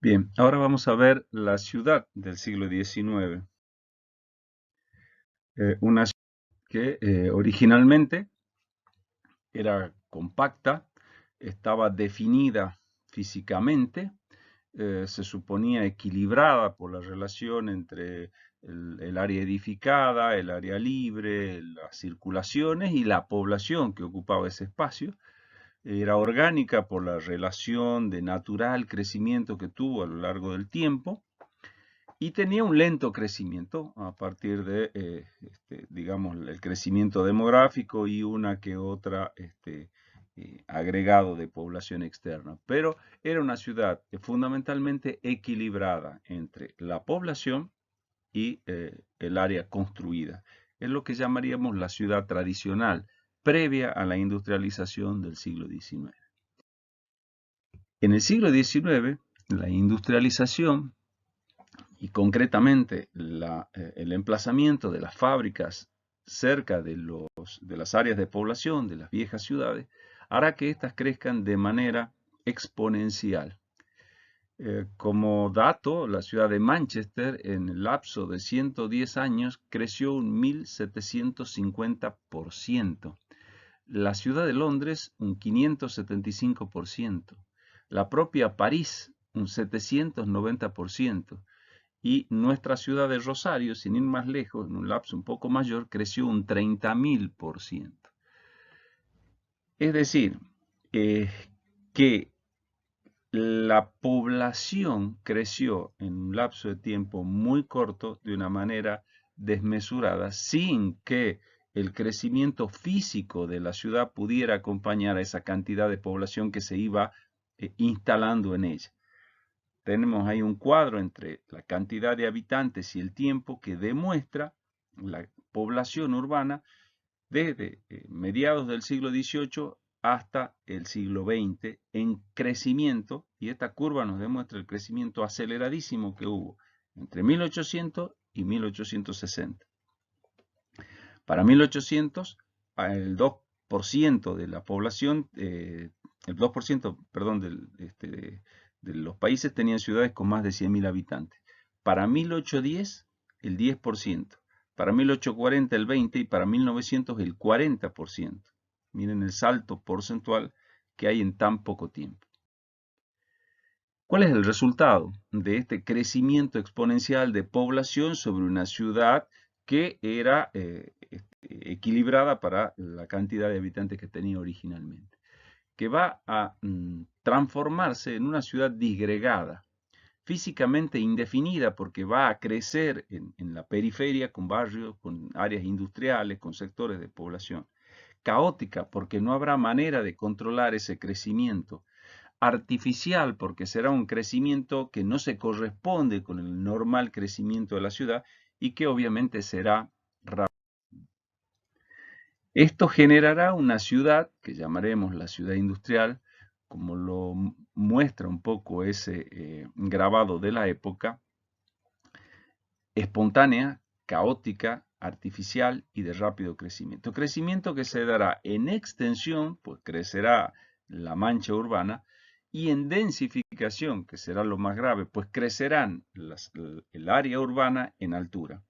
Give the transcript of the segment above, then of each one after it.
Bien, ahora vamos a ver la ciudad del siglo XIX. Una ciudad que originalmente era compacta, estaba definida físicamente, se suponía equilibrada por la relación entre el área edificada, el área libre, las circulaciones y la población que ocupaba ese espacio. Era orgánica por la relación de natural crecimiento que tuvo a lo largo del tiempo y tenía un lento crecimiento a partir de, digamos, el crecimiento demográfico y una que otra agregado de población externa. Pero era una ciudad fundamentalmente equilibrada entre la población y el área construida. Es lo que llamaríamos la ciudad tradicional, previa a la industrialización del siglo XIX. En el siglo XIX, la industrialización y concretamente el emplazamiento de las fábricas cerca de las áreas de población de las viejas ciudades hará que éstas crezcan de manera exponencial. Como dato, la ciudad de Manchester en el lapso de 110 años creció un 1750%, la ciudad de Londres un 575%, la propia París un 790%, y nuestra ciudad de Rosario, sin ir más lejos, en un lapso un poco mayor, creció un 30.000%. Es decir, eh, que la población creció en un lapso de tiempo muy corto de una manera desmesurada, sin que el crecimiento físico de la ciudad pudiera acompañar a esa cantidad de población que se iba instalando en ella. Tenemos ahí un cuadro entre la cantidad de habitantes y el tiempo que demuestra la población urbana desde mediados del siglo XVIII hasta el siglo XX en crecimiento, y esta curva nos demuestra el crecimiento aceleradísimo que hubo entre 1800 y 1860. Para 1800, el 2% de la población, el 2%, perdón, de los países tenían ciudades con más de 100.000 habitantes. Para 1810, el 10%. Para 1840, el 20%. Y para 1900, el 40%. Miren el salto porcentual que hay en tan poco tiempo. ¿Cuál es el resultado de este crecimiento exponencial de población sobre una ciudad que era equilibrada para la cantidad de habitantes que tenía originalmente? Que va a transformarse en una ciudad disgregada, físicamente indefinida, porque va a crecer en la periferia con barrios, con áreas industriales, con sectores de población. Caótica, porque no habrá manera de controlar ese crecimiento. Artificial, porque será un crecimiento que no se corresponde con el normal crecimiento de la ciudad y que obviamente será rápido. Esto generará una ciudad que llamaremos la ciudad industrial, como lo muestra un poco ese grabado de la época, espontánea, caótica, artificial y de rápido crecimiento. Crecimiento que se dará en extensión, pues crecerá la mancha urbana, y en densificación, que será lo más grave, pues crecerán el área urbana en altura.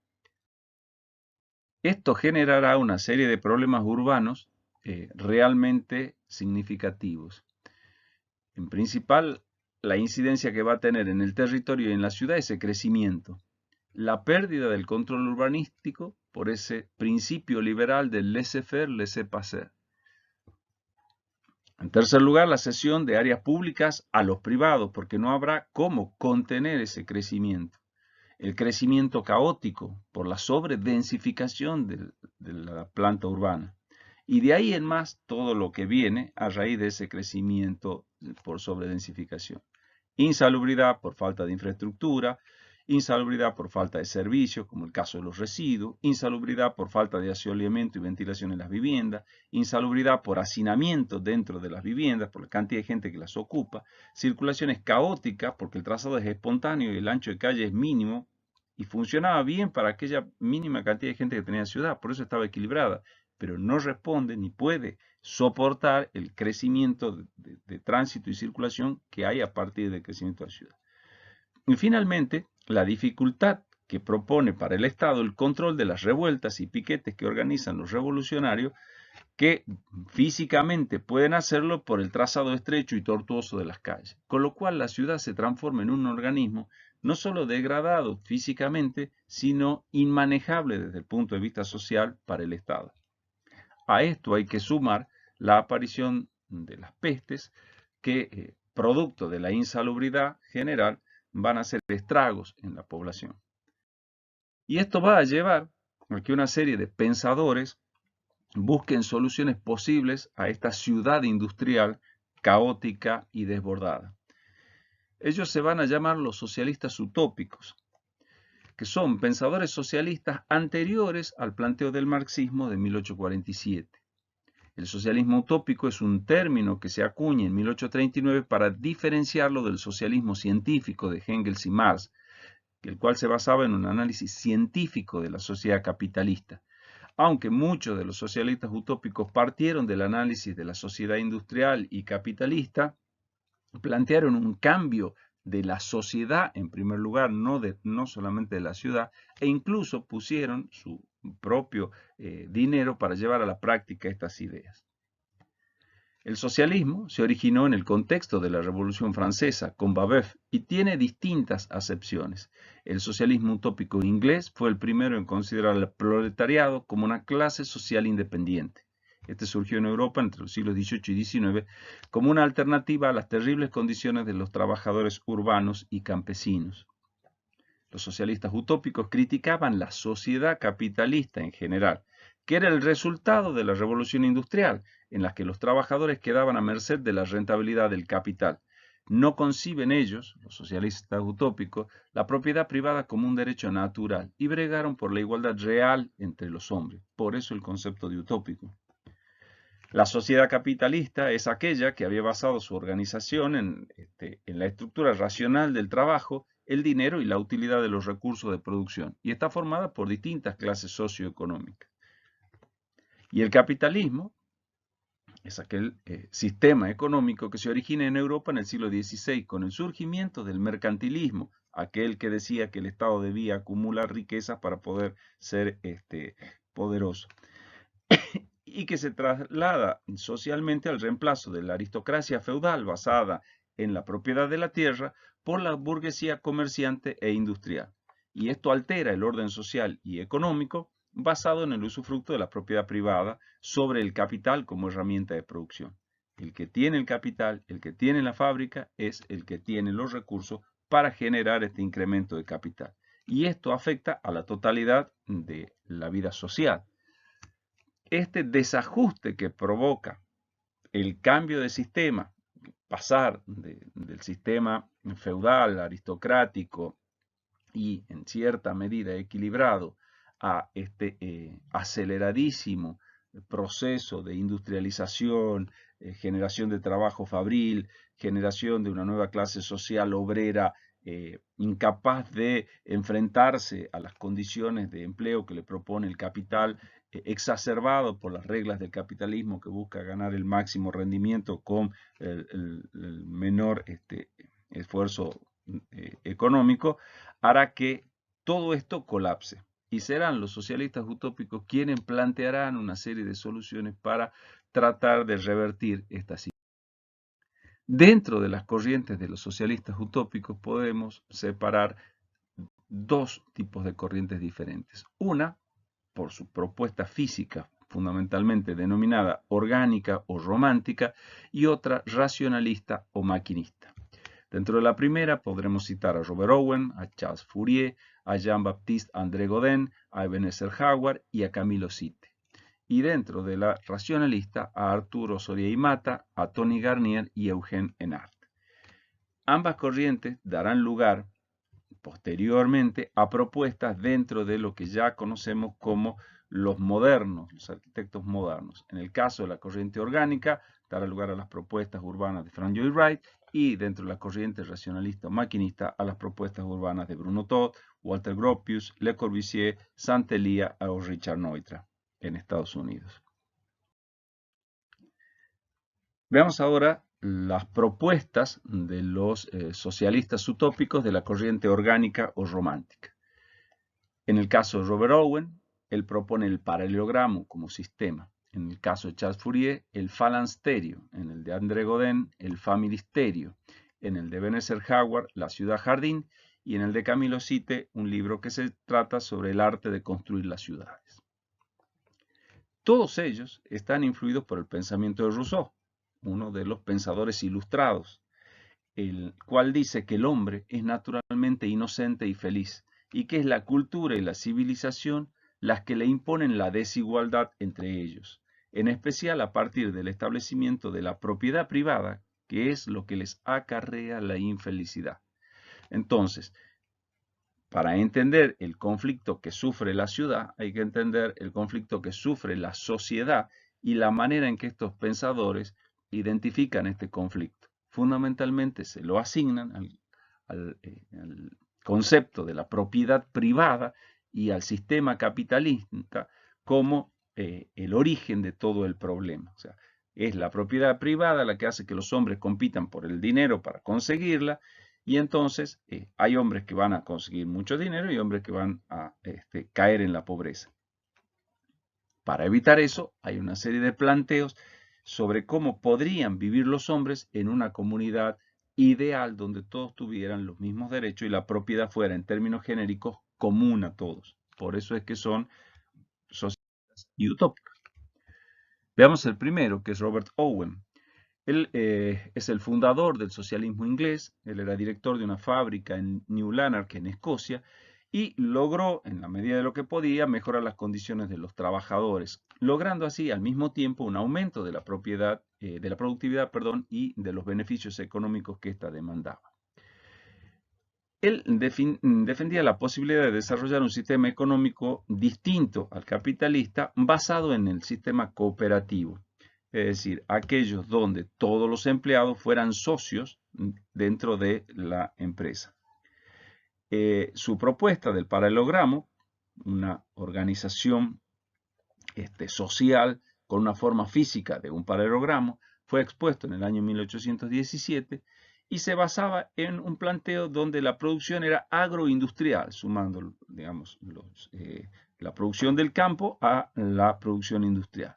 Esto generará una serie de problemas urbanos realmente significativos. En principal, la incidencia que va a tener en el territorio y en la ciudad es el crecimiento. La pérdida del control urbanístico por ese principio liberal del laissez-faire, laissez-passer. En tercer lugar, la cesión de áreas públicas a los privados, porque no habrá cómo contener ese crecimiento. El crecimiento caótico por la sobredensificación de la planta urbana. Y de ahí en más todo lo que viene a raíz de ese crecimiento por sobredensificación. Insalubridad por falta de infraestructura, insalubridad por falta de servicios, como el caso de los residuos, insalubridad por falta de asesoramiento y ventilación en las viviendas, insalubridad por hacinamiento dentro de las viviendas, por la cantidad de gente que las ocupa, circulaciones caóticas porque el trazado es espontáneo y el ancho de calle es mínimo y funcionaba bien para aquella mínima cantidad de gente que tenía en la ciudad, por eso estaba equilibrada, pero no responde ni puede soportar el crecimiento de tránsito y circulación que hay a partir del crecimiento de la ciudad. Y finalmente, la dificultad que propone para el Estado el control de las revueltas y piquetes que organizan los revolucionarios, que físicamente pueden hacerlo por el trazado estrecho y tortuoso de las calles, con lo cual la ciudad se transforma en un organismo no solo degradado físicamente, sino inmanejable desde el punto de vista social para el Estado. A esto hay que sumar la aparición de las pestes que, producto de la insalubridad general, van a hacer estragos en la población. Y esto va a llevar a que una serie de pensadores busquen soluciones posibles a esta ciudad industrial caótica y desbordada. Ellos se van a llamar los socialistas utópicos, que son pensadores socialistas anteriores al planteo del marxismo de 1847. El socialismo utópico es un término que se acuña en 1839 para diferenciarlo del socialismo científico de Engels y Marx, el cual se basaba en un análisis científico de la sociedad capitalista. Aunque muchos de los socialistas utópicos partieron del análisis de la sociedad industrial y capitalista, plantearon un cambio de la sociedad, en primer lugar, no solamente de la ciudad, e incluso pusieron su propio dinero para llevar a la práctica estas ideas. El socialismo se originó en el contexto de la Revolución Francesa, con Babeuf, y tiene distintas acepciones. El socialismo utópico inglés fue el primero en considerar al proletariado como una clase social independiente. Este surgió en Europa entre los siglos XVIII y XIX como una alternativa a las terribles condiciones de los trabajadores urbanos y campesinos. Los socialistas utópicos criticaban la sociedad capitalista en general, que era el resultado de la revolución industrial, en la que los trabajadores quedaban a merced de la rentabilidad del capital. No conciben ellos, los socialistas utópicos, la propiedad privada como un derecho natural y bregaron por la igualdad real entre los hombres. Por eso el concepto de utópico. La sociedad capitalista es aquella que había basado su organización en la estructura racional del trabajo, el dinero y la utilidad de los recursos de producción, y está formada por distintas clases socioeconómicas. Y el capitalismo es aquel sistema económico que se origina en Europa en el siglo XVI con el surgimiento del mercantilismo, aquel que decía que el Estado debía acumular riquezas para poder ser poderoso, y que se traslada socialmente al reemplazo de la aristocracia feudal basada en la propiedad de la tierra por la burguesía comerciante e industrial. Y esto altera el orden social y económico basado en el usufructo de la propiedad privada sobre el capital como herramienta de producción. El que tiene el capital, el que tiene la fábrica, es el que tiene los recursos para generar este incremento de capital. Y esto afecta a la totalidad de la vida social. Este desajuste que provoca el cambio de sistema, pasar del sistema feudal, aristocrático y en cierta medida equilibrado a este aceleradísimo proceso de industrialización, generación de trabajo fabril, generación de una nueva clase social obrera incapaz de enfrentarse a las condiciones de empleo que le propone el capital, exacerbado por las reglas del capitalismo que busca ganar el máximo rendimiento con el menor esfuerzo económico, hará que todo esto colapse. Y serán los socialistas utópicos quienes plantearán una serie de soluciones para tratar de revertir esta situación. Dentro de las corrientes de los socialistas utópicos podemos separar dos tipos de corrientes diferentes. Una, por su propuesta física, fundamentalmente denominada orgánica o romántica, y otra racionalista o maquinista. Dentro de la primera podremos citar a Robert Owen, a Charles Fourier, a Jean-Baptiste André Godin, a Ebenezer Howard y a Camilo Sitte. Y dentro de la racionalista a Arturo Soria y Mata, a Tony Garnier y Eugène Enart. Ambas corrientes darán lugar posteriormente a propuestas dentro de lo que ya conocemos como los modernos, los arquitectos modernos. En el caso de la corriente orgánica, dará lugar a las propuestas urbanas de Frank Lloyd Wright y dentro de la corriente racionalista o maquinista a las propuestas urbanas de Bruno Todd, Walter Gropius, Le Corbusier, Saint-Elia o Richard Neutra en Estados Unidos. Veamos ahora las propuestas de los socialistas utópicos de la corriente orgánica o romántica. En el caso de Robert Owen, él propone el paralelogramo como sistema. En el caso de Charles Fourier, el phalansterio. En el de André Godin, el familisterio. En el de Ebenezer Howard, la ciudad-jardín. Y en el de Camilo Sitte, un libro que se trata sobre el arte de construir las ciudades. Todos ellos están influidos por el pensamiento de Rousseau, uno de los pensadores ilustrados, el cual dice que el hombre es naturalmente inocente y feliz, y que es la cultura y la civilización las que le imponen la desigualdad entre ellos, en especial a partir del establecimiento de la propiedad privada, que es lo que les acarrea la infelicidad. Entonces, para entender el conflicto que sufre la ciudad, hay que entender el conflicto que sufre la sociedad y la manera en que estos pensadores identifican este conflicto. Fundamentalmente se lo asignan al concepto de la propiedad privada y al sistema capitalista como el origen de todo el problema. O sea, es la propiedad privada la que hace que los hombres compitan por el dinero para conseguirla, y entonces hay hombres que van a conseguir mucho dinero y hombres que van a caer en la pobreza. Para evitar eso, hay una serie de planteos sobre cómo podrían vivir los hombres en una comunidad ideal donde todos tuvieran los mismos derechos y la propiedad fuera, en términos genéricos, común a todos. Por eso es que son socialistas y utópicos. Veamos el primero, que es Robert Owen. Él es el fundador del socialismo inglés. Él era director de una fábrica en New Lanark, en Escocia, y logró, en la medida de lo que podía, mejorar las condiciones de los trabajadores, logrando así al mismo tiempo un aumento de la propiedad, de la productividad, y de los beneficios económicos que ésta demandaba. Él defendía la posibilidad de desarrollar un sistema económico distinto al capitalista, basado en el sistema cooperativo. Es decir, aquellos donde todos los empleados fueran socios dentro de la empresa. Su propuesta del paralelogramo, una organización social con una forma física de un paralelogramo, fue expuesto en el año 1817 y se basaba en un planteo donde la producción era agroindustrial, sumando, digamos, la producción del campo a la producción industrial.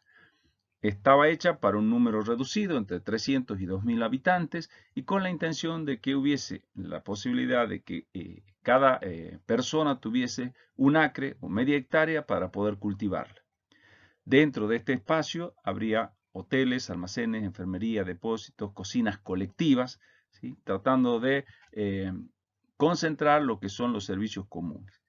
Estaba hecha para un número reducido, entre 300 y 2.000 habitantes, y con la intención de que hubiese la posibilidad de que cada persona tuviese un acre o media hectárea para poder cultivarla. Dentro de este espacio habría hoteles, almacenes, enfermería, depósitos, cocinas colectivas, ¿sí?, tratando de concentrar lo que son los servicios comunes.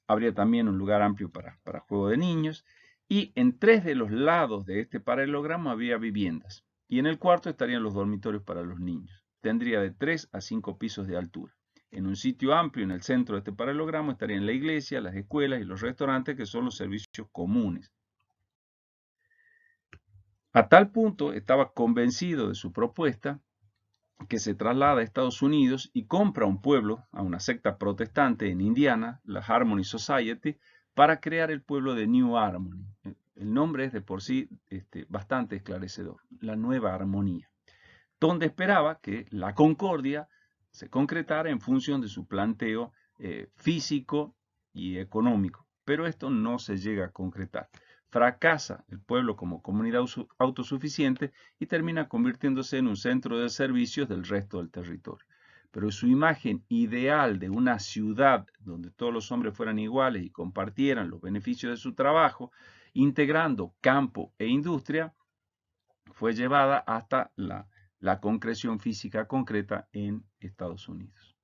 Habría también un lugar amplio para juego de niños, y en 3 de los lados de este paralelogramo había viviendas, y en el cuarto estarían los dormitorios para los niños. Tendría de 3 a 5 pisos de altura. En un sitio amplio en el centro de este paralelogramo estarían la iglesia, las escuelas y los restaurantes, que son los servicios comunes. A tal punto estaba convencido de su propuesta que se traslada a Estados Unidos y compra un pueblo, a una secta protestante en Indiana, la Harmony Society, para crear el pueblo de New Harmony. El nombre es de por sí bastante esclarecedor, la Nueva Armonía, donde esperaba que la concordia se concretara en función de su planteo físico y económico. Pero esto no se llega a concretar. Fracasa el pueblo como comunidad autosuficiente y termina convirtiéndose en un centro de servicios del resto del territorio. Pero su imagen ideal de una ciudad donde todos los hombres fueran iguales y compartieran los beneficios de su trabajo, integrando campo e industria, fue llevada hasta la concreción física concreta en Estados Unidos.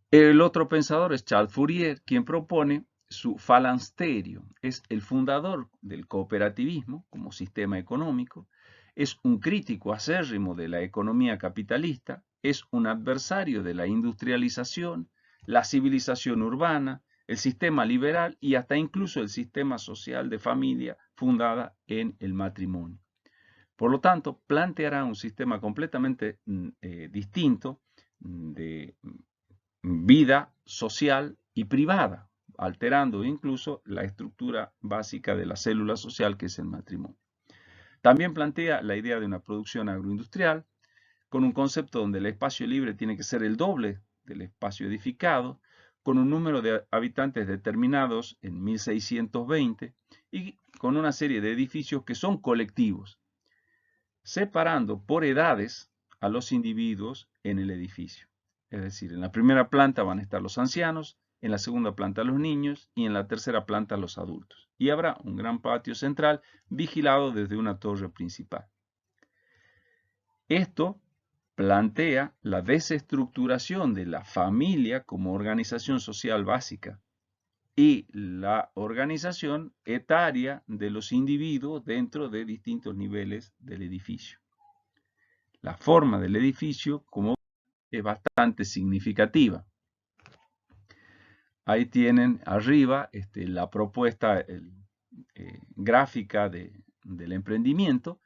El otro pensador es Charles Fourier, quien propone su phalansterio. Es el fundador del cooperativismo como sistema económico, es un crítico acérrimo de la economía capitalista, es un adversario de la industrialización, la civilización urbana, el sistema liberal y hasta incluso el sistema social de familia fundada en el matrimonio. Por lo tanto, planteará un sistema completamente distinto de vida social y privada, alterando incluso la estructura básica de la célula social, que es el matrimonio. También plantea la idea de una producción agroindustrial, con un concepto donde el espacio libre tiene que ser el doble del espacio edificado, con un número de habitantes determinados en 1620 y con una serie de edificios que son colectivos, separando por edades a los individuos en el edificio. Es decir, en la primera planta van a estar los ancianos, en la segunda planta los niños y en la tercera planta los adultos. Y habrá un gran patio central vigilado desde una torre principal. Esto plantea la desestructuración de la familia como organización social básica y la organización etaria de los individuos dentro de distintos niveles del edificio. La forma del edificio como es bastante significativa. Ahí tienen arriba la propuesta gráfica del emprendimiento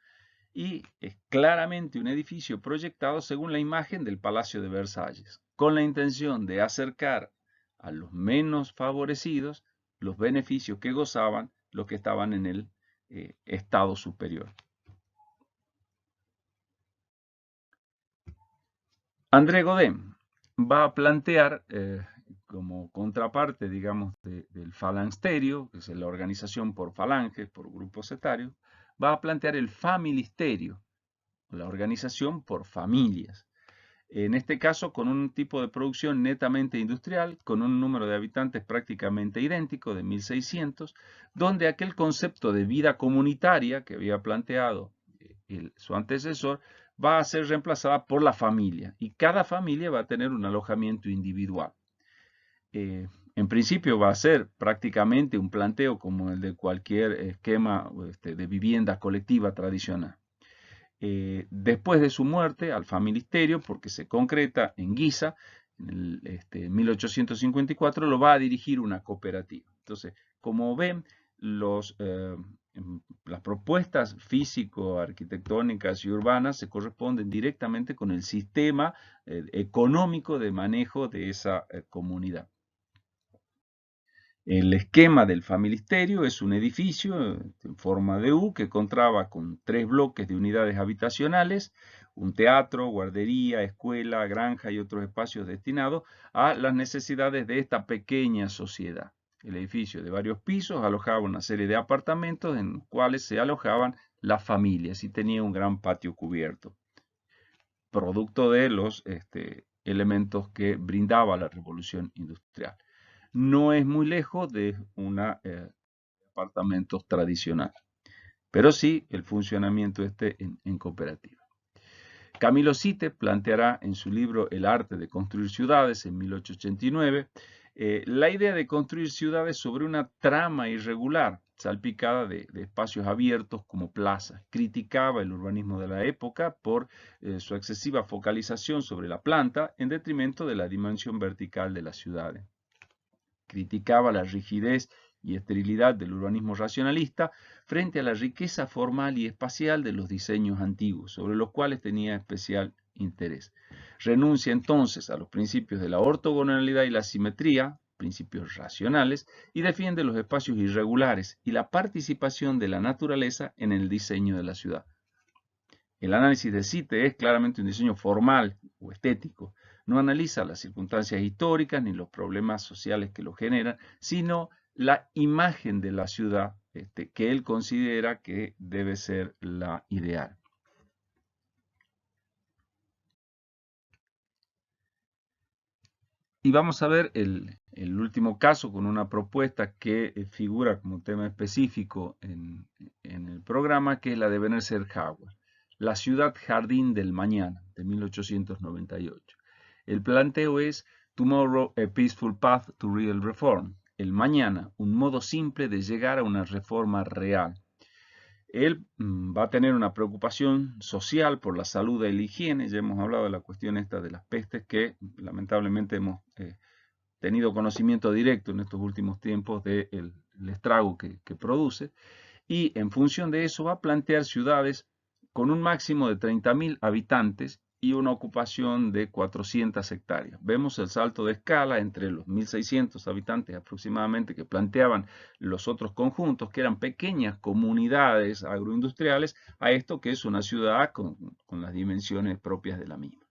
y es claramente un edificio proyectado según la imagen del Palacio de Versalles, con la intención de acercar a los menos favorecidos los beneficios que gozaban los que estaban en el estado superior. André Godin va a plantear como contraparte, digamos, del falansterio, que es la organización por falanges, por grupos etarios, va a plantear el familisterio, la organización por familias. En este caso, con un tipo de producción netamente industrial, con un número de habitantes prácticamente idéntico, de 1600, donde aquel concepto de vida comunitaria que había planteado su antecesor va a ser reemplazada por la familia, y cada familia va a tener un alojamiento individual. En principio va a ser prácticamente un planteo como el de cualquier esquema de vivienda colectiva tradicional. Después de su muerte al familisterio, porque se concreta en Guisa, en 1854, lo va a dirigir una cooperativa. Entonces, como ven, las propuestas físico-arquitectónicas y urbanas se corresponden directamente con el sistema económico de manejo de esa comunidad. El esquema del familisterio es un edificio en forma de U que contaba con 3 bloques de unidades habitacionales, un teatro, guardería, escuela, granja y otros espacios destinados a las necesidades de esta pequeña sociedad. El edificio de varios pisos alojaba una serie de apartamentos en los cuales se alojaban las familias y tenía un gran patio cubierto, producto de los elementos que brindaba la revolución industrial. No es muy lejos de una apartamentos tradicional, pero sí el funcionamiento en cooperativa. Camilo Sitte planteará en su libro El arte de construir ciudades en 1889 la idea de construir ciudades sobre una trama irregular, salpicada de espacios abiertos como plazas. Criticaba el urbanismo de la época por su excesiva focalización sobre la planta en detrimento de la dimensión vertical de las ciudades. Criticaba la rigidez y esterilidad del urbanismo racionalista frente a la riqueza formal y espacial de los diseños antiguos, sobre los cuales tenía especial interés. Renuncia entonces a los principios de la ortogonalidad y la simetría, principios racionales, y defiende los espacios irregulares y la participación de la naturaleza en el diseño de la ciudad. El análisis de Sitte es claramente un diseño formal o estético. No analiza las circunstancias históricas ni los problemas sociales que lo generan, sino la imagen de la ciudad que él considera que debe ser la ideal. Y vamos a ver el último caso con una propuesta que figura como tema específico en el programa, que es la de Werner Hauer, La ciudad jardín del mañana, de 1898. El planteo es Tomorrow, a peaceful path to real reform. El mañana, un modo simple de llegar a una reforma real. Él va a tener una preocupación social por la salud y la higiene. Ya hemos hablado de la cuestión esta de las pestes que lamentablemente hemos tenido conocimiento directo en estos últimos tiempos del estrago que produce. Y en función de eso va a plantear ciudades con un máximo de 30.000 habitantes y una ocupación de 400 hectáreas. Vemos el salto de escala entre los 1.600 habitantes aproximadamente que planteaban los otros conjuntos, que eran pequeñas comunidades agroindustriales, a esto que es una ciudad con las dimensiones propias de la misma.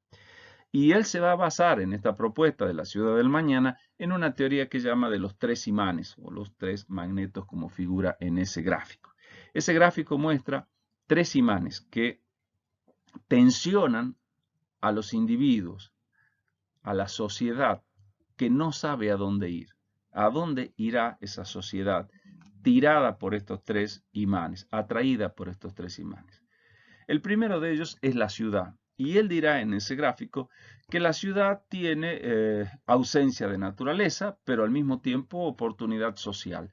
Y él se va a basar en esta propuesta de la ciudad del mañana en una teoría que llama de los 3 imanes o los 3 magnetos como figura en ese gráfico. Ese gráfico muestra 3 imanes que tensionan a los individuos, a la sociedad que no sabe a dónde ir. ¿A dónde irá esa sociedad? Tirada por estos 3 imanes, atraída por estos 3 imanes. El primero de ellos es la ciudad. Y él dirá en ese gráfico que la ciudad tiene ausencia de naturaleza, pero al mismo tiempo oportunidad social.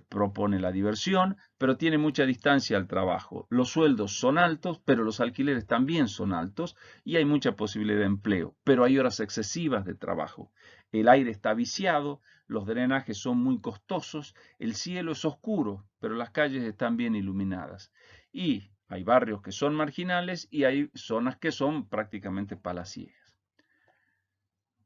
Propone la diversión, pero tiene mucha distancia al trabajo. Los sueldos son altos, pero los alquileres también son altos y hay mucha posibilidad de empleo, pero hay horas excesivas de trabajo. El aire está viciado, los drenajes son muy costosos, el cielo es oscuro, pero las calles están bien iluminadas. Y hay barrios que son marginales y hay zonas que son prácticamente palaciegas.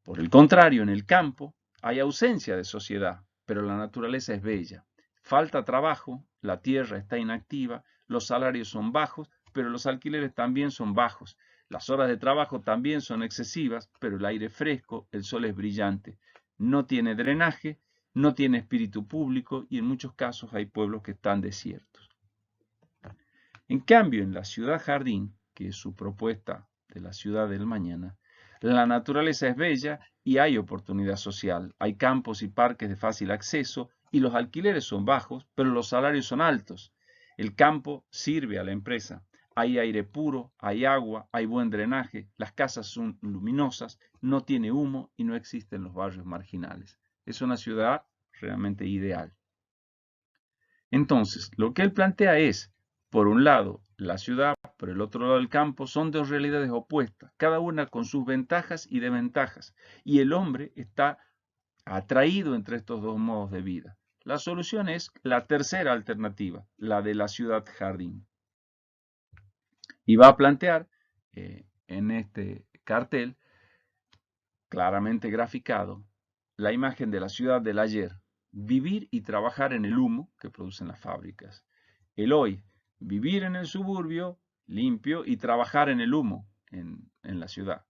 Por el contrario, en el campo hay ausencia de sociedad, pero la naturaleza es bella. Falta trabajo, la tierra está inactiva, los salarios son bajos, pero los alquileres también son bajos. Las horas de trabajo también son excesivas, pero el aire es fresco, el sol es brillante. No tiene drenaje, no tiene espíritu público y en muchos casos hay pueblos que están desiertos. En cambio, en la ciudad jardín, que es su propuesta de la ciudad del mañana, la naturaleza es bella y hay oportunidad social. Hay campos y parques de fácil acceso y los alquileres son bajos, pero los salarios son altos. El campo sirve a la empresa. Hay aire puro, hay agua, hay buen drenaje, las casas son luminosas, no tiene humo y no existen los barrios marginales. Es una ciudad realmente ideal. Entonces, lo que él plantea es, por un lado, la ciudad, por el otro lado el campo, son dos realidades opuestas, cada una con sus ventajas y desventajas, y el hombre está atraído entre estos dos modos de vida. La solución es la tercera alternativa, la de la ciudad jardín. Y va a plantear en este cartel, claramente graficado, la imagen de la ciudad del ayer, vivir y trabajar en el humo que producen las fábricas. El hoy, vivir en el suburbio limpio y trabajar en el humo en la ciudad.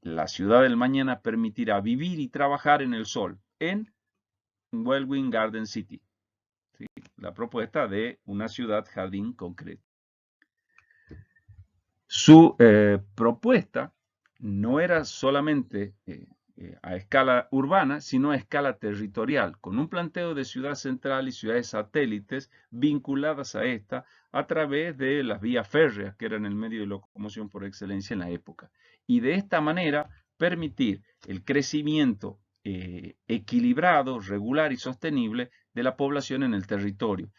La ciudad del mañana permitirá vivir y trabajar en el sol en Wellwyn Garden City. ¿Sí? La propuesta de una ciudad jardín concreta. Su propuesta no era solamente a escala urbana, sino a escala territorial, con un planteo de ciudad central y ciudades satélites vinculadas a esta a través de las vías férreas, que eran el medio de locomoción por excelencia en la época. Y de esta manera permitir el crecimiento equilibrado, regular y sostenible de la población en el territorio,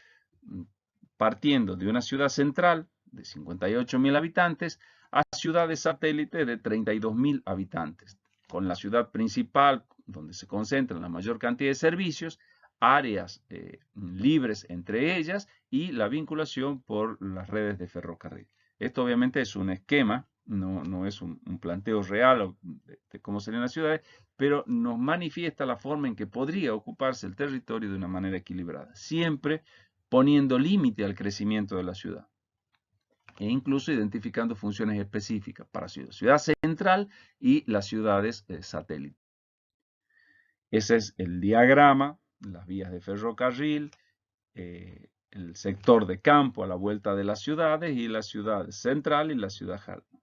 partiendo de una ciudad central de 58.000 habitantes a ciudades satélites de 32.000 habitantes, con la ciudad principal donde se concentran la mayor cantidad de servicios, áreas libres entre ellas y la vinculación por las redes de ferrocarril. Esto obviamente es un esquema, no es un planteo real de cómo serían las ciudades, pero nos manifiesta la forma en que podría ocuparse el territorio de una manera equilibrada, siempre poniendo límite al crecimiento de la ciudad e incluso identificando funciones específicas para ciudad central y las ciudades satélites. Ese es el diagrama, las vías de ferrocarril, el sector de campo a la vuelta de las ciudades y la ciudad central y la ciudad jardín.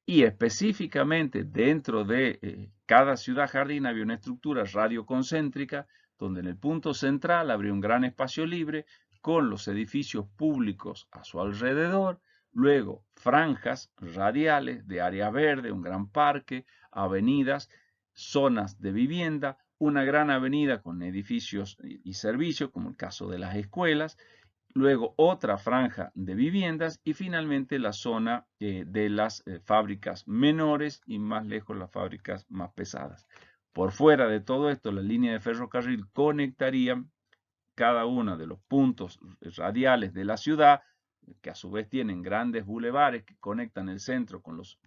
Y específicamente dentro de cada ciudad jardín había una estructura radioconcéntrica donde en el punto central habría un gran espacio libre con los edificios públicos a su alrededor, luego franjas radiales de área verde, un gran parque, avenidas, zonas de vivienda, una gran avenida con edificios y servicios, como el caso de las escuelas, luego otra franja de viviendas y finalmente la zona de las fábricas menores y más lejos las fábricas más pesadas. Por fuera de todo esto, la línea de ferrocarril conectaría cada uno de los puntos radiales de la ciudad que a su vez tienen grandes bulevares que conectan el centro con los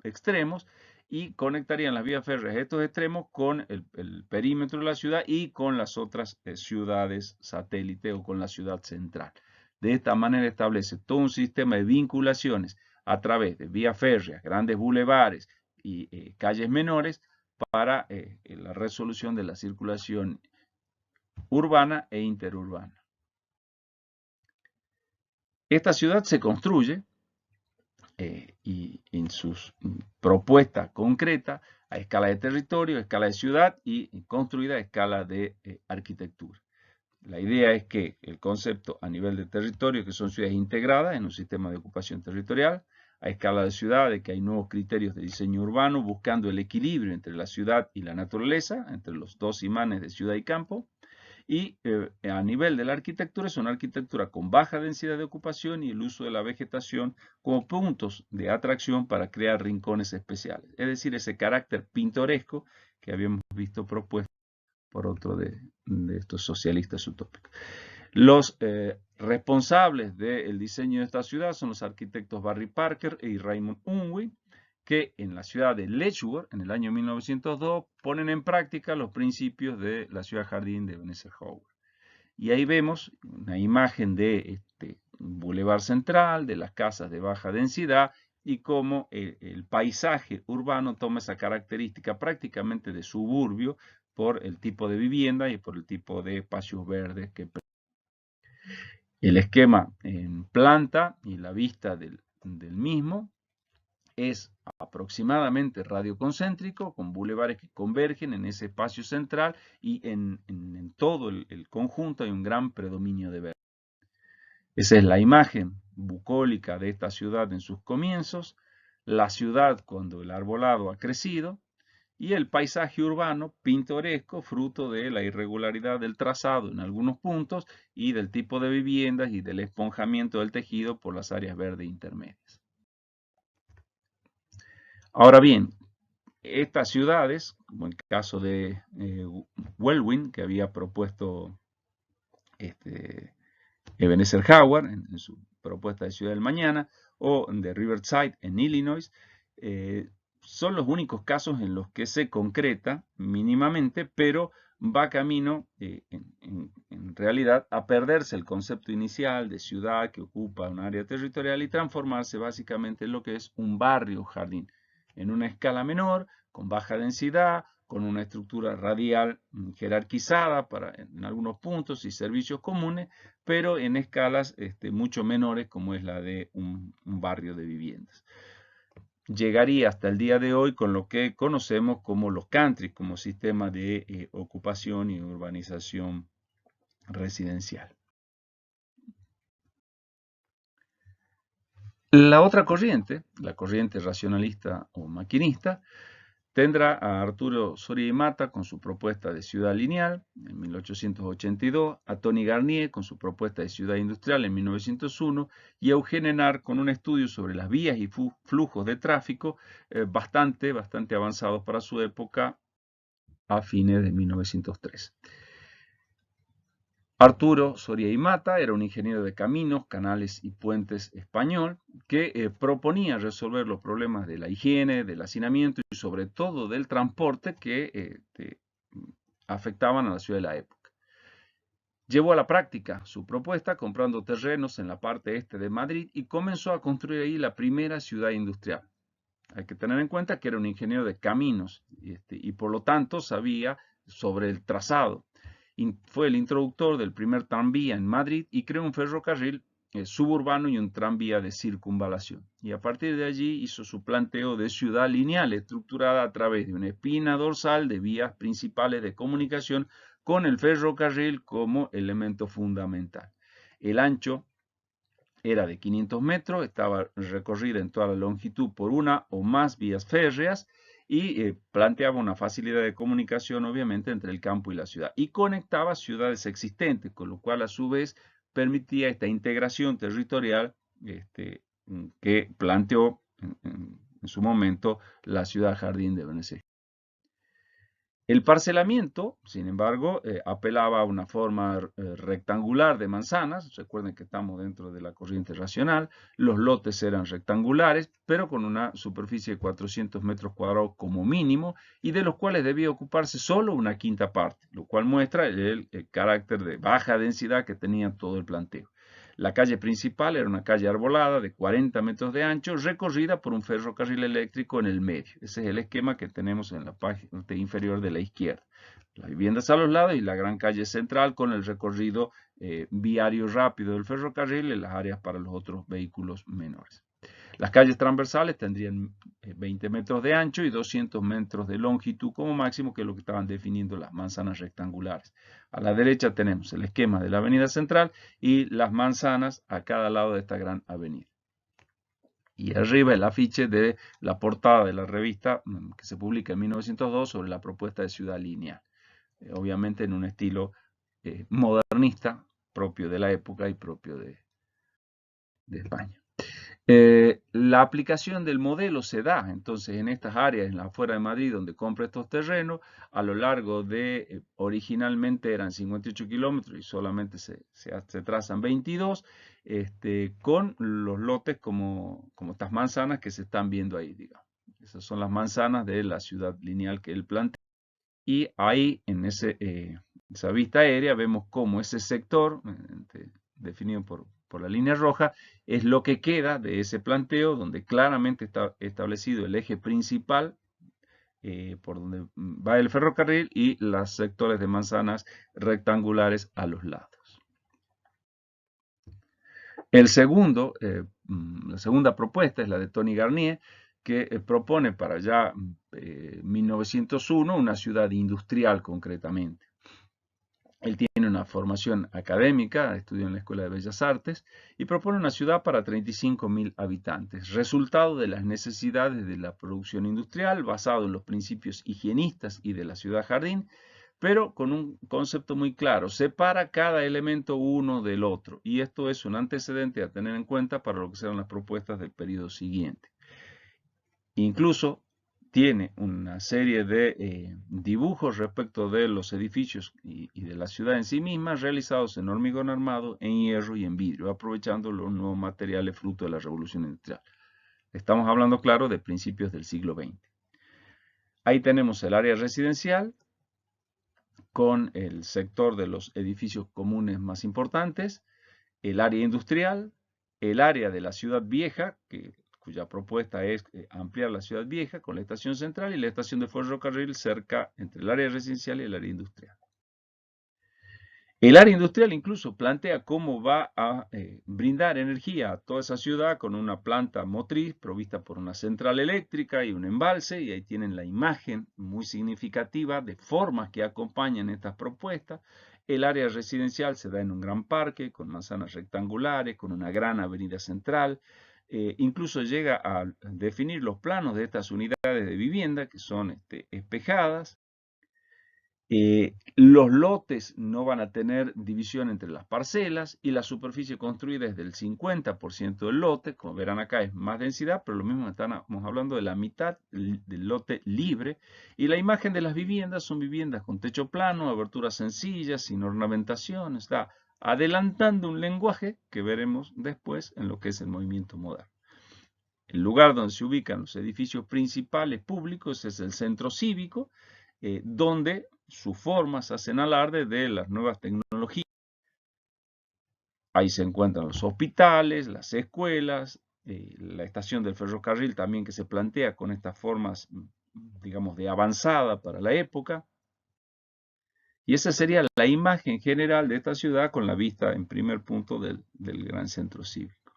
extremos y conectarían las vías férreas a estos extremos con el perímetro de la ciudad y con las otras ciudades satélite o con la ciudad central. De esta manera establece todo un sistema de vinculaciones a través de vías férreas, grandes bulevares y calles menores para la resolución de la circulación urbana e interurbana. Esta ciudad se construye y en sus propuestas concretas a escala de territorio, a escala de ciudad y construida a escala de arquitectura. La idea es que el concepto a nivel de territorio, que son ciudades integradas en un sistema de ocupación territorial, a escala de ciudad, de que hay nuevos criterios de diseño urbano buscando el equilibrio entre la ciudad y la naturaleza, entre los dos imanes de ciudad y campo, y a nivel de la arquitectura es una arquitectura con baja densidad de ocupación y el uso de la vegetación como puntos de atracción para crear rincones especiales. Es decir, ese carácter pintoresco que habíamos visto propuesto por otro de estos socialistas utópicos. Los responsables del diseño de esta ciudad son los arquitectos Barry Parker y Raymond Unwin, que en la ciudad de Letchworth, en el año 1902, ponen en práctica los principios de la ciudad jardín de Ebenezer Howard. Y ahí vemos una imagen de este bulevar central, de las casas de baja densidad, y cómo el paisaje urbano toma esa característica prácticamente de suburbio por el tipo de vivienda y por el tipo de espacios verdes que el esquema en planta y la vista del mismo es aproximadamente radioconcéntrico, con bulevares que convergen en ese espacio central y en todo el conjunto hay un gran predominio de verde. Esa es la imagen bucólica de esta ciudad en sus comienzos, la ciudad cuando el arbolado ha crecido y el paisaje urbano pintoresco fruto de la irregularidad del trazado en algunos puntos y del tipo de viviendas y del esponjamiento del tejido por las áreas verdes intermedias. Ahora bien, estas ciudades, como el caso de Welwyn, que había propuesto Ebenezer Howard en su propuesta de Ciudad del Mañana, o de Riverside en Illinois, son los únicos casos en los que se concreta mínimamente, pero va camino, en realidad, a perderse el concepto inicial de ciudad que ocupa un área territorial y transformarse básicamente en lo que es un barrio jardín, en una escala menor, con baja densidad, con una estructura radial jerarquizada en algunos puntos y servicios comunes, pero en escalas mucho menores como es la de un barrio de viviendas. Llegaría hasta el día de hoy con lo que conocemos como los country, como sistema de ocupación y urbanización residencial. La otra corriente, la corriente racionalista o maquinista, tendrá a Arturo Soria y Mata con su propuesta de ciudad lineal en 1882, a Tony Garnier con su propuesta de ciudad industrial en 1901 y a Eugene Enard con un estudio sobre las vías y flujos de tráfico bastante avanzados para su época a fines de 1903. Arturo Soria y Mata era un ingeniero de caminos, canales y puentes español que proponía resolver los problemas de la higiene, del hacinamiento y sobre todo del transporte que afectaban a la ciudad de la época. Llevó a la práctica su propuesta comprando terrenos en la parte este de Madrid y comenzó a construir ahí la primera ciudad industrial. Hay que tener en cuenta que era un ingeniero de caminos y por lo tanto sabía sobre el trazado. Fue el introductor del primer tranvía en Madrid y creó un ferrocarril suburbano y un tranvía de circunvalación. Y a partir de allí hizo su planteo de ciudad lineal estructurada a través de una espina dorsal de vías principales de comunicación con el ferrocarril como elemento fundamental. El ancho era de 500 metros, estaba recorrida en toda la longitud por una o más vías férreas y planteaba una facilidad de comunicación obviamente entre el campo y la ciudad y conectaba ciudades existentes, con lo cual a su vez permitía esta integración territorial que planteó en su momento la ciudad jardín de Venecia. El parcelamiento, sin embargo, apelaba a una forma rectangular de manzanas. Recuerden que estamos dentro de la corriente racional. Los lotes eran rectangulares, pero con una superficie de 400 metros cuadrados como mínimo, y de los cuales debía ocuparse solo una quinta parte, lo cual muestra el carácter de baja densidad que tenía todo el planteo. La calle principal era una calle arbolada de 40 metros de ancho, recorrida por un ferrocarril eléctrico en el medio. Ese es el esquema que tenemos en la parte inferior de la izquierda. Las viviendas a los lados y la gran calle central con el recorrido viario rápido del ferrocarril y las áreas para los otros vehículos menores. Las calles transversales tendrían 20 metros de ancho y 200 metros de longitud como máximo, que es lo que estaban definiendo las manzanas rectangulares. A la derecha tenemos el esquema de la avenida central y las manzanas a cada lado de esta gran avenida. Y arriba el afiche de la portada de la revista que se publica en 1902 sobre la propuesta de ciudad lineal. Obviamente en un estilo modernista propio de la época y propio de España. La aplicación del modelo se da entonces en estas áreas, en la afuera de Madrid, donde compra estos terrenos, a lo largo de, originalmente eran 58 kilómetros y solamente se trazan 22, con los lotes como estas manzanas que se están viendo ahí, digamos. Esas son las manzanas de la ciudad lineal que él plantea. Y ahí, en esa vista aérea, vemos cómo ese sector, definido por la línea roja, es lo que queda de ese planteo, donde claramente está establecido el eje principal por donde va el ferrocarril y los sectores de manzanas rectangulares a los lados. La segunda propuesta es la de Tony Garnier, que propone para ya 1901 una ciudad industrial concretamente. Él tiene una formación académica, estudió en la Escuela de Bellas Artes y propone una ciudad para 35.000 habitantes, resultado de las necesidades de la producción industrial basado en los principios higienistas y de la ciudad jardín, pero con un concepto muy claro, separa cada elemento uno del otro, y esto es un antecedente a tener en cuenta para lo que serán las propuestas del periodo siguiente. Incluso tiene una serie de dibujos respecto de los edificios y de la ciudad en sí misma, realizados en hormigón armado, en hierro y en vidrio, aprovechando los nuevos materiales fruto de la revolución industrial. Estamos hablando, claro, de principios del siglo XX. Ahí tenemos el área residencial con el sector de los edificios comunes más importantes, el área industrial, el área de la ciudad vieja, cuya propuesta es ampliar la ciudad vieja con la estación central y la estación de ferrocarril cerca entre el área residencial y el área industrial. El área industrial incluso plantea cómo va a brindar energía a toda esa ciudad con una planta motriz provista por una central eléctrica y un embalse, y ahí tienen la imagen muy significativa de formas que acompañan estas propuestas. El área residencial se da en un gran parque con manzanas rectangulares, con una gran avenida central. Incluso llega a definir los planos de estas unidades de vivienda que son espejadas. Los lotes no van a tener división entre las parcelas y la superficie construida es del 50% del lote. Como verán acá es más densidad, pero lo mismo estamos hablando de la mitad del lote libre. Y la imagen de las viviendas son viviendas con techo plano, aberturas sencillas, sin ornamentación. Está adelantando un lenguaje que veremos después en lo que es el movimiento moderno. El lugar donde se ubican los edificios principales públicos es el centro cívico, donde sus formas hacen alarde de las nuevas tecnologías. Ahí se encuentran los hospitales, las escuelas, la estación del ferrocarril también que se plantea con estas formas, digamos, de avanzada para la época. Y esa sería la imagen general de esta ciudad con la vista en primer punto del gran centro cívico.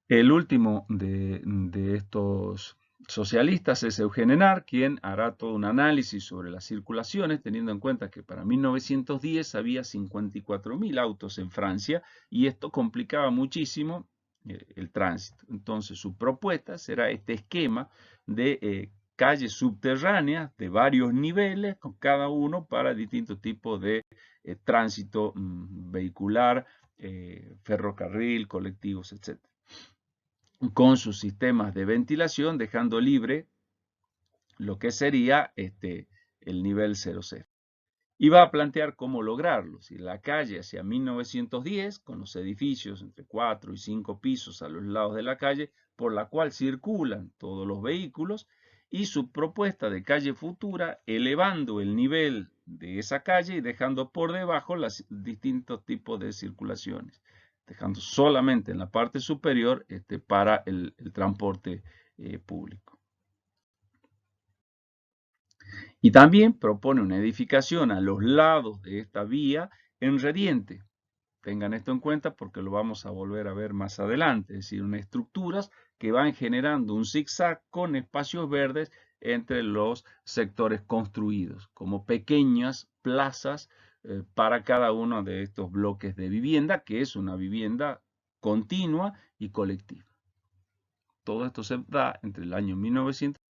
El último de estos socialistas es Eugene Renard, quien hará todo un análisis sobre las circulaciones, teniendo en cuenta que para 1910 había 54.000 autos en Francia y esto complicaba muchísimo el tránsito. Entonces su propuesta será este esquema de calles subterráneas de varios niveles, con cada uno para distintos tipos de tránsito vehicular, ferrocarril, colectivos, etc. Con sus sistemas de ventilación, dejando libre lo que sería el nivel 00. Y va a plantear cómo lograrlo. Si la calle hacia 1910, con los edificios entre 4 y 5 pisos a los lados de la calle, por la cual circulan todos los vehículos, y su propuesta de calle futura, elevando el nivel de esa calle y dejando por debajo los distintos tipos de circulaciones, dejando solamente en la parte superior para el transporte público. Y también propone una edificación a los lados de esta vía en rediente. Tengan esto en cuenta porque lo vamos a volver a ver más adelante, es decir, unas estructuras que van generando un zigzag con espacios verdes entre los sectores construidos, como pequeñas plazas para cada uno de estos bloques de vivienda, que es una vivienda continua y colectiva. Todo esto se da entre el año 1900